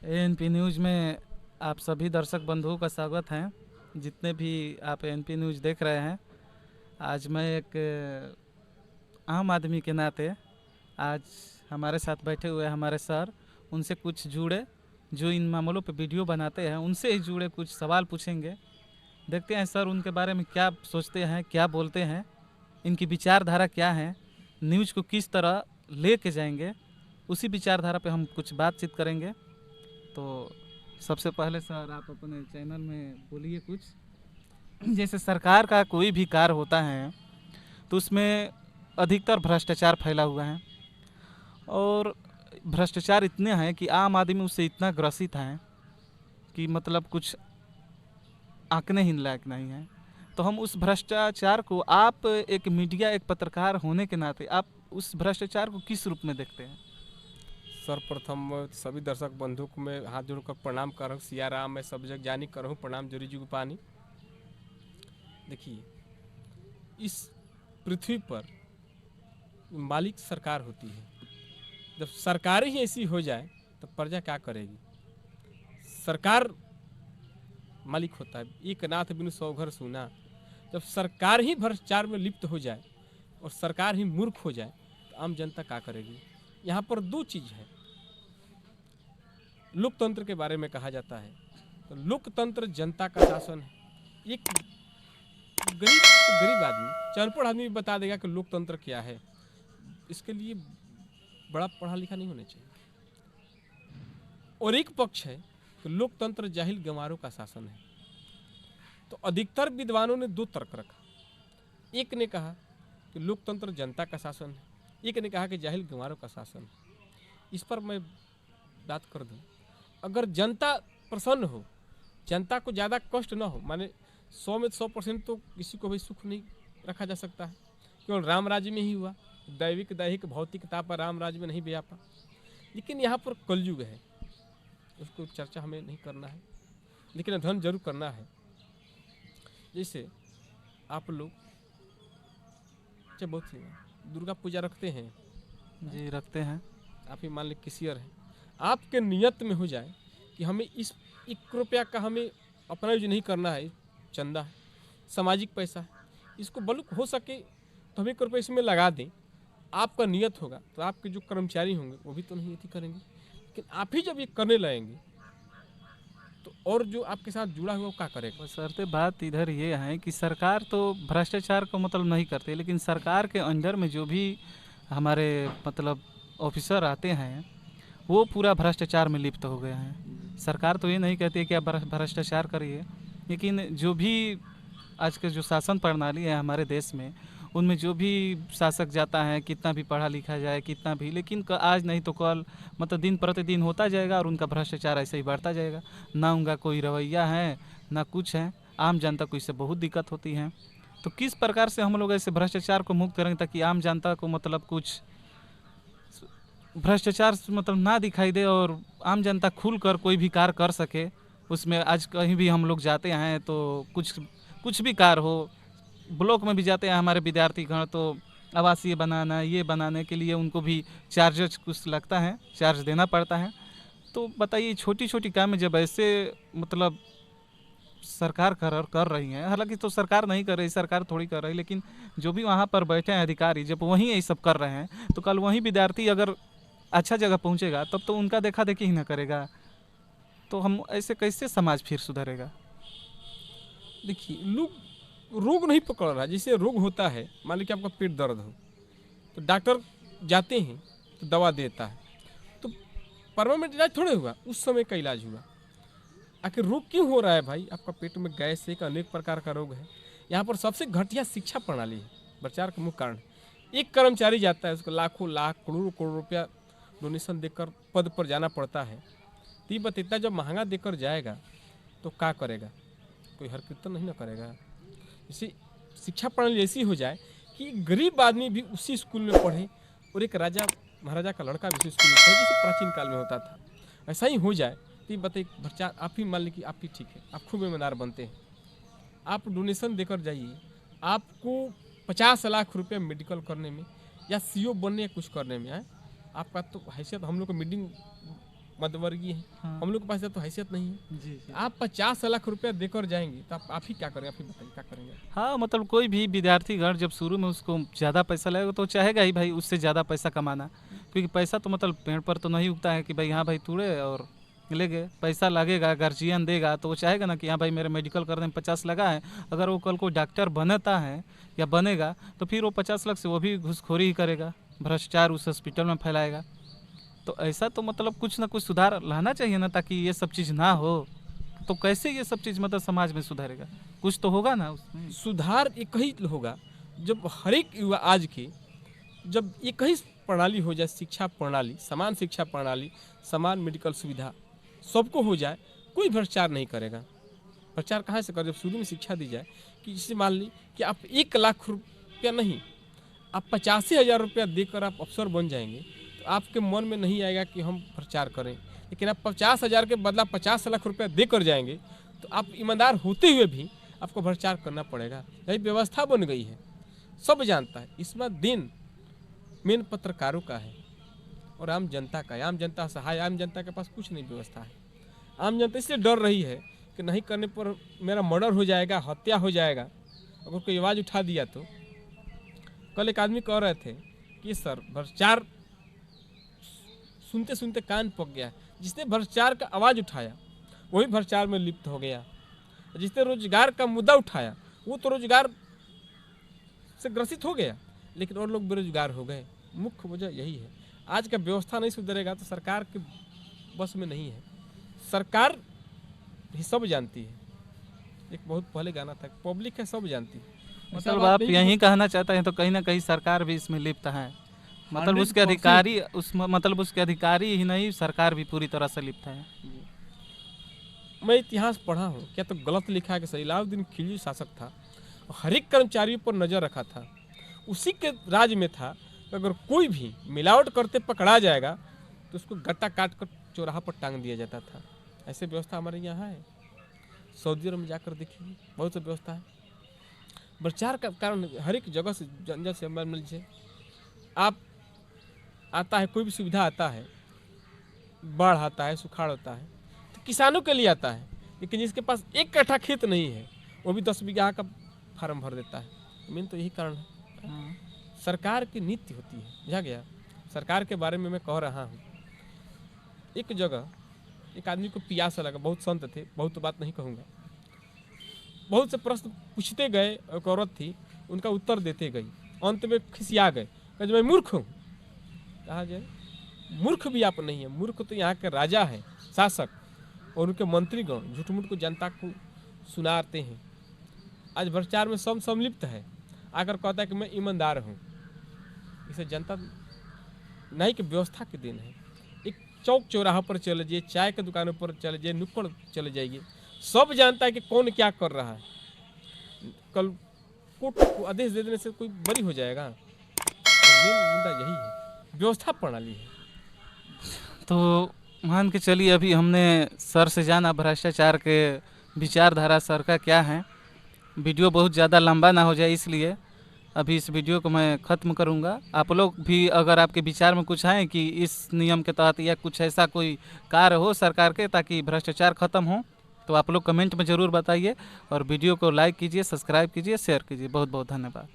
ANP news में आप सभी दर्शक बंधुओं का स्वागत है। जितने भी आप एएनपी न्यूज़ देख रहे हैं, आज मैं एक आम आदमी के नाते आज हमारे साथ बैठे हुए हमारे सर, उनसे कुछ जुड़े जो इन मामलों पे वीडियो बनाते हैं, उनसे ही जुड़े कुछ सवाल पूछेंगे। देखते हैं सर उनके बारे में क्या सोचते हैं, क्या बोलते हैं, इनकी विचारधारा क्या है, न्यूज़ को किस तरह ले के जाएंगे, उसी विचारधारा पे हम कुछ बातचीत करेंगे। तो सबसे पहले सर आप अपने चैनल में बोलिए कुछ। जैसे सरकार का कोई भी कार्य होता है तो उसमें अधिकतर भ्रष्टाचार फैला हुआ है, और भ्रष्टाचार इतने हैं कि आम आदमी उससे इतना ग्रसित है कि मतलब कुछ आंकने ही लायक नहीं है। तो हम उस भ्रष्टाचार को, आप एक मीडिया, एक पत्रकार होने के नाते आप उस भ्रष्टाचार को किस रूप में देखते हैं? सर्वप्रथम सभी दर्शक बंधु को मैं हाथ जोड़कर प्रणाम कर रहा हूँ। सिया राम, मैं सब जग जानी कर रहा हूँ, प्रणाम जोरी जुग पानी। देखिए, इस पृथ्वी पर मालिक सरकार होती है। जब सरकार ही ऐसी हो जाए तो प्रजा क्या करेगी? सरकार मालिक होता है। एक नाथ बिनु सौ घर सूना। जब सरकार ही भ्रष्टाचार में लिप्त हो जाए और सरकार ही मूर्ख हो जाए तो आम जनता क्या करेगी? यहाँ पर दो चीज़ है। लोकतंत्र के बारे में कहा जाता है तो लोकतंत्र जनता का शासन है। एक गरीब आदमी, चनपढ़ आदमी बता देगा कि लोकतंत्र क्या है। इसके लिए बड़ा पढ़ा लिखा नहीं होना चाहिए। और एक पक्ष है कि लोकतंत्र जाहिल गंवारों का शासन है। तो अधिकतर विद्वानों ने दो तर्क रखा। एक ने कहा कि लोकतंत्र जनता का शासन है, एक ने कहा कि जाहिल गंवारों का शासन है। इस पर मैं बात कर दूं, अगर जनता प्रसन्न हो, जनता को ज़्यादा कष्ट ना हो, माने 100 में 100% तो किसी को भी सुख नहीं रखा जा सकता है। केवल राम राज्य में ही हुआ, दैविक दैहिक भौतिकता पर राम राज्य में नहीं व्यापा। लेकिन यहाँ पर कलयुग है, उसको चर्चा हमें नहीं करना है, लेकिन अध्ययन जरूर करना है। जैसे आप लोग बहुत ही दुर्गा पूजा रखते हैं जी रखते हैं। आप ही मान लीजिए किसियर है, आपके नियत में हो जाए कि हमें इस 1 रुपया का हमें अपना यूज नहीं करना है, चंदा है, सामाजिक पैसा है, इसको बल्कि हो सके तो हम 1 रुपये इसमें लगा दें, आपका नियत होगा तो आपके जो कर्मचारी होंगे वो भी तो नहीं ये करेंगे। लेकिन आप ही जब ये करने लगेंगे तो और जो आपके साथ जुड़ा हुआ वो क्या करेगा? बशर्ते बात इधर ये है कि सरकार तो भ्रष्टाचार को मतलब नहीं करते, लेकिन सरकार के अंडर में जो भी हमारे मतलब ऑफिसर आते हैं वो पूरा भ्रष्टाचार में लिप्त हो गए हैं। सरकार तो ये नहीं कहती है कि आप भ्रष्टाचार करिए, लेकिन जो भी आज के जो शासन प्रणाली है हमारे देश में, उनमें जो भी शासक जाता है, कितना भी पढ़ा लिखा जाए, कितना भी, लेकिन आज नहीं तो कल मतलब दिन प्रतिदिन होता जाएगा और उनका भ्रष्टाचार ऐसे ही बढ़ता जाएगा। ना उनका कोई रवैया है, ना कुछ है। आम जनता को इससे बहुत दिक्कत होती है। तो किस प्रकार से हम लोग ऐसे भ्रष्टाचार को मुक्त करेंगे ताकि आम जनता को मतलब कुछ भ्रष्टाचार मतलब ना दिखाई दे और आम जनता खुल कर कोई भी कार्य कर सके उसमें। आज कहीं भी हम लोग जाते हैं तो कुछ भी कार्य हो, ब्लॉक में भी जाते हैं हमारे विद्यार्थीगण, तो आवासीय बनाना, ये बनाने के लिए उनको भी चार्जेस कुछ लगता है, चार्ज देना पड़ता है। तो बताइए, छोटी छोटी काम में जब ऐसे मतलब सरकार कर रही है, हालांकि तो सरकार नहीं कर रही, सरकार थोड़ी कर रही, लेकिन जो भी वहाँ पर बैठे हैं अधिकारी, जब वहीं ये सब कर रहे हैं तो कल वहीं विद्यार्थी अगर अच्छा जगह पहुँचेगा तब तो उनका देखा देखी ही ना करेगा। तो हम ऐसे कैसे समाज फिर सुधरेगा? देखिए, लोग रोग नहीं पकड़ रहा। जैसे रोग होता है, मान लीजिए आपका पेट दर्द हो तो डॉक्टर जाते हैं तो दवा देता है, तो परमानेंट इलाज थोड़े हुआ, उस समय का इलाज हुआ। आखिर रोग क्यों हो रहा है भाई? आपका पेट में गैस, एक अनेक प्रकार का रोग है। यहाँ पर सबसे घटिया शिक्षा प्रणाली है, भ्रष्टाचार का मुख्य कारण। एक कर्मचारी जाता है, उसको लाखों लाख करोड़ों करोड़ रुपया डोनेशन देकर पद पर जाना पड़ता है। तो ये इतना जब महंगा देकर जाएगा तो क्या करेगा? कोई हर कीर्तन नहीं ना करेगा। इसी शिक्षा प्रणाली ऐसी हो जाए कि गरीब आदमी भी उसी स्कूल में पढ़े और एक राजा महाराजा का लड़का भी उसी स्कूल में पढ़े, जैसे प्राचीन काल में होता था। ऐसा ही हो जाए तो ये बताइए, भ्रष्टाचार आप ही मान लीजिए कि आप ही ठीक है, आप खूब ईमानदार बनते हैं, आप डोनेशन देकर जाइए, आपको 50 लाख रुपये मेडिकल करने में या सीओ बनने या कुछ करने में है, आपका तो हैसियत, हम लोग को मीटिंग मध्यवर्गीय हैं, हाँ। हम लोग के पास तो हैसियत नहीं है। जी जी। आप 50 लाख रुपया देकर जाएंगे तो आप ही क्या करेंगे, आप ही बताइए क्या करेंगे। हाँ मतलब कोई भी विद्यार्थीगण जब शुरू में उसको ज़्यादा पैसा लगेगा तो चाहेगा ही भाई उससे ज़्यादा पैसा कमाना, क्योंकि पैसा तो मतलब पेड़ पर तो नहीं उगता है कि भाई हाँ भाई तूड़े और ले गए। पैसा लगेगा, गार्जियन देगा तो वो चाहेगा ना कि हाँ भाई मेरे मेडिकल करने में 50 लगा है, अगर वो कल को डॉक्टर बनता है या बनेगा तो फिर वो 50 लाख से वो भी घूसखोरी ही करेगा, भ्रष्टाचार उस हॉस्पिटल में फैलाएगा। तो ऐसा तो मतलब कुछ ना कुछ सुधार लाना चाहिए ना, ताकि ये सब चीज़ ना हो। तो कैसे ये सब चीज़ मतलब समाज में सुधारेगा, कुछ तो होगा ना उसमें। सुधार एक ही होगा जब हर एक युवा आज के, जब एक ही प्रणाली हो जाए, शिक्षा प्रणाली, समान शिक्षा प्रणाली, समान मेडिकल सुविधा सबको हो जाए, कोई भ्रष्टाचार नहीं करेगा। भ्रष्टाचार कहाँ से करे, जब शुरू में शिक्षा दी जाए कि जैसे मान ली कि आप 1 लाख रुपया नहीं, आप 85,000 रुपया देकर आप अफसर बन जाएंगे तो आपके मन में नहीं आएगा कि हम भ्रष्टाचार करें। लेकिन आप 50,000 के बदला 50 लाख रुपया देकर जाएंगे तो आप ईमानदार होते हुए भी आपको भ्रष्टाचार करना पड़ेगा। यही व्यवस्था बन गई है, सब जानता है। इसमें दिन मेन पत्रकारों का है और आम जनता का है। आम जनता सहाय, आम जनता के पास कुछ नहीं व्यवस्था है। आम जनता इसलिए डर रही है कि नहीं करने पर मेरा मर्डर हो जाएगा, हत्या हो जाएगा। अगर कोई आवाज़ उठा दिया तो कल एक आदमी कह रहे थे कि सर भ्रष्टाचार सुनते सुनते कान पक गया। जिसने भ्रष्टाचार का आवाज़ उठाया वही भ्रष्टाचार में लिप्त हो गया। जिसने रोजगार का मुद्दा उठाया वो तो रोजगार से ग्रसित हो गया, लेकिन और लोग बेरोजगार हो गए। मुख्य वजह यही है। आज का व्यवस्था नहीं सुधरेगा तो सरकार के बस में नहीं है। सरकार ही सब जानती है। एक बहुत पहले गाना था, पब्लिक है सब जानती है। ऐसा मतलब बात आप नहीं कि यही कहना चाहते हैं तो कहीं ना कहीं सरकार भी इसमें लिप्त है, मतलब उसके 100% अधिकारी मतलब उसके अधिकारी ही नहीं, सरकार भी पूरी तरह से लिप्त है। मैं इतिहास पढ़ा हूँ, क्या तो गलत लिखा है कि सलाउद्दीन खिलजी शासक था, हर एक कर्मचारियों पर नजर रखा था। उसी के राज में था कि अगर कोई भी मिलावट करते पकड़ा जाएगा तो उसको गट्टा काट कर चौराहा पर टांग दिया जाता था। ऐसे व्यवस्था हमारे यहाँ है। सऊदी अरब में जाकर देखिए, बहुत सी व्यवस्था है। भ्रष्टाचार का कारण हर एक जगह से जंजल से मिल लीजिए, आप आता है कोई भी सुविधा आता है, बाढ़ आता है, सुखाड़ होता है तो किसानों के लिए आता है, लेकिन जिसके पास 1 कट्ठा खेत नहीं है वो भी 10 बीघा का फार्म भर देता है। मेन तो यही कारण है। सरकार की नीति होती है। बुझा गया। सरकार के बारे में मैं कह रहा हूँ। एक जगह एक आदमी को प्यासा लगा, बहुत संत थे, बहुत तो बात नहीं कहूँगा। बहुत से प्रश्न पूछते गए, एक औरत थी, उनका उत्तर देते गई, अंत में खिसिया गए, कहा मैं मूर्ख हूँ। कहा जाए मूर्ख भी आप नहीं है, मूर्ख तो यहाँ के राजा है, शासक और उनके मंत्रीगण झूठ मूठ को जनता को सुनाते हैं। आज भ्रष्टाचार में सब सम्मिलित है, आकर कहता है कि मैं ईमानदार हूँ। इसे जनता नहीं कि व्यवस्था के दिन है। एक चौक चौराहा पर चले जाइए, चाय के दुकानों पर चले जाइए, नुक्कड़ चले जाइए, सब जानता है कि कौन क्या कर रहा है। कल कोर्ट को आदेश दे देने से कोई बरी हो जाएगा। मेन मुद्दा यही है, व्यवस्था प्रणाली है। तो मान के चलिए अभी हमने सर से जाना भ्रष्टाचार के विचारधारा सर का क्या है। वीडियो बहुत ज़्यादा लंबा ना हो जाए इसलिए अभी इस वीडियो को मैं ख़त्म करूंगा। आप लोग भी अगर आपके विचार में कुछ है कि इस नियम के तहत या कुछ ऐसा कोई कार्य हो सरकार के ताकि भ्रष्टाचार ख़त्म हो, तो आप लोग कमेंट में ज़रूर बताइए और वीडियो को लाइक कीजिए, सब्सक्राइब कीजिए, शेयर कीजिए। बहुत बहुत धन्यवाद।